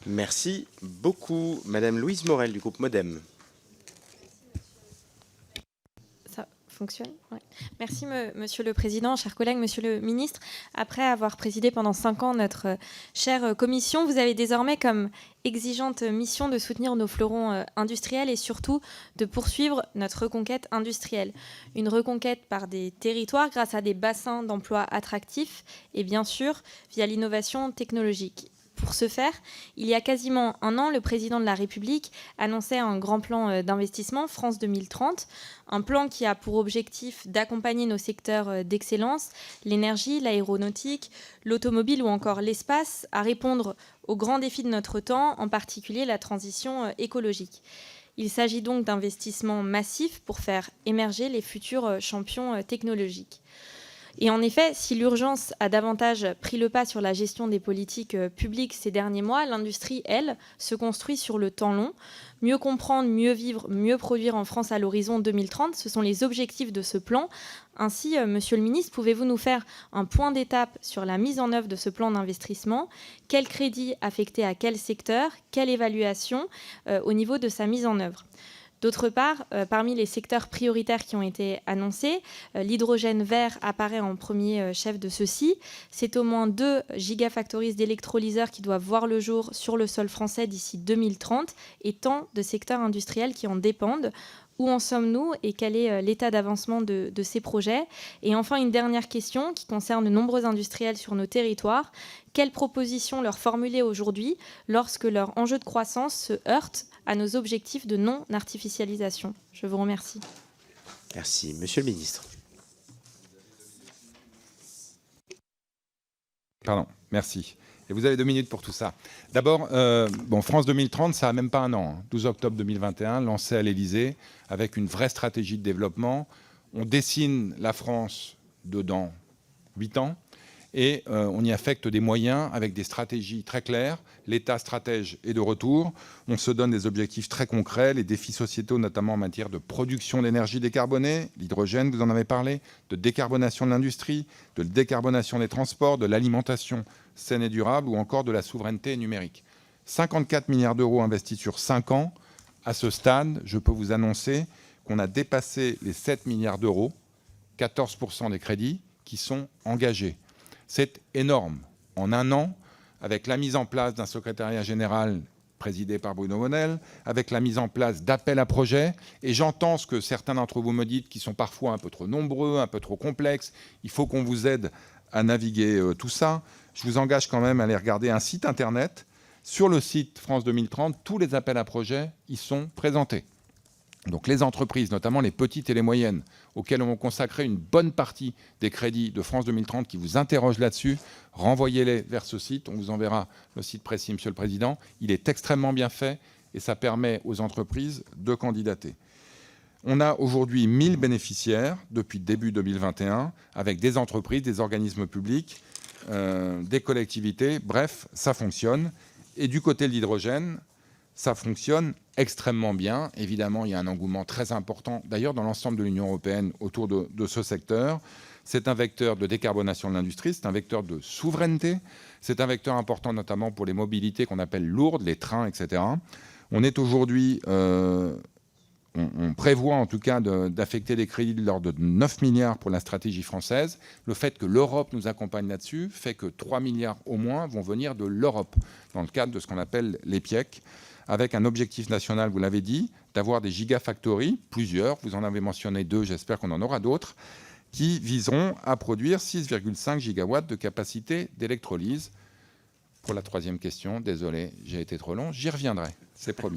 Merci beaucoup. Madame Louise Morel du groupe Modem. Ça fonctionne ? Ouais. Merci, Monsieur le Président, chers collègues, Monsieur le Ministre. Après avoir présidé pendant 5 ans notre chère commission, vous avez désormais comme exigeante mission de soutenir nos fleurons industriels et surtout de poursuivre notre reconquête industrielle. Une reconquête par des territoires grâce à des bassins d'emploi attractifs et bien sûr via l'innovation technologique. Pour ce faire, il y a quasiment un an, le président de la République annonçait un grand plan d'investissement France 2030, un plan qui a pour objectif d'accompagner nos secteurs d'excellence, l'énergie, l'aéronautique, l'automobile ou encore l'espace, à répondre aux grands défis de notre temps, en particulier la transition écologique. Il s'agit donc d'investissements massifs pour faire émerger les futurs champions technologiques. Et en effet, si l'urgence a davantage pris le pas sur la gestion des politiques publiques ces derniers mois, l'industrie, elle, se construit sur le temps long. Mieux comprendre, mieux vivre, mieux produire en France à l'horizon 2030, ce sont les objectifs de ce plan. Ainsi, Monsieur le Ministre, pouvez-vous nous faire un point d'étape sur la mise en œuvre de ce plan d'investissement ? Quel crédit affecté à quel secteur ? Quelle évaluation au niveau de sa mise en œuvre ? D'autre part, parmi les secteurs prioritaires qui ont été annoncés, l'hydrogène vert apparaît en premier chef de ceux-ci. C'est au moins 2 gigafactories d'électrolyseurs qui doivent voir le jour sur le sol français d'ici 2030 et tant de secteurs industriels qui en dépendent. Où en sommes-nous et quel est l'état d'avancement de ces projets ? Et enfin, une dernière question qui concerne de nombreux industriels sur nos territoires. Quelles propositions leur formuler aujourd'hui lorsque leur enjeu de croissance se heurte à nos objectifs de non-artificialisation ? Je vous remercie. Merci. Monsieur le Ministre. Pardon, merci. Et vous avez 2 minutes pour tout ça. D'abord, France 2030, ça n'a même pas un an. 12 octobre 2021, lancé à l'Élysée, avec une vraie stratégie de développement. On dessine la France dedans 8 ans et on y affecte des moyens avec des stratégies très claires. L'État stratège est de retour. On se donne des objectifs très concrets, les défis sociétaux, notamment en matière de production d'énergie décarbonée, l'hydrogène, vous en avez parlé, de décarbonation de l'industrie, de décarbonation des transports, de l'alimentation saine et durable ou encore de la souveraineté numérique. 54 milliards d'euros investis sur 5 ans. À ce stade, je peux vous annoncer qu'on a dépassé les 7 milliards d'euros, 14% des crédits qui sont engagés. C'est énorme. En un an, avec la mise en place d'un secrétariat général présidé par Bruno Bonnell, avec la mise en place d'appels à projets, et j'entends ce que certains d'entre vous me dites, qui sont parfois un peu trop nombreux, un peu trop complexes. Il faut qu'on vous aide à naviguer tout ça. Je vous engage quand même à aller regarder un site internet. Sur le site France 2030, tous les appels à projets y sont présentés. Donc les entreprises, notamment les petites et les moyennes, auxquelles on va consacrer une bonne partie des crédits de France 2030 qui vous interrogent là-dessus, renvoyez-les vers ce site. On vous enverra le site précis, Monsieur le Président. Il est extrêmement bien fait et ça permet aux entreprises de candidater. On a aujourd'hui 1000 bénéficiaires depuis début 2021 avec des entreprises, des organismes publics, des collectivités. Bref, ça fonctionne. Et du côté de l'hydrogène, ça fonctionne extrêmement bien. Évidemment, il y a un engouement très important, d'ailleurs dans l'ensemble de l'Union européenne, autour de ce secteur. C'est un vecteur de décarbonation de l'industrie, c'est un vecteur de souveraineté, c'est un vecteur important notamment pour les mobilités qu'on appelle lourdes, les trains, etc. On est aujourd'hui... On prévoit en tout cas d'affecter des crédits de l'ordre de 9 milliards pour la stratégie française. Le fait que l'Europe nous accompagne là-dessus fait que 3 milliards au moins vont venir de l'Europe, dans le cadre de ce qu'on appelle les PIEC, avec un objectif national, vous l'avez dit, d'avoir des gigafactories, plusieurs, vous en avez mentionné 2, j'espère qu'on en aura d'autres, qui viseront à produire 6,5 gigawatts de capacité d'électrolyse. Pour la 3e question, désolé, j'ai été trop long, j'y reviendrai, c'est promis.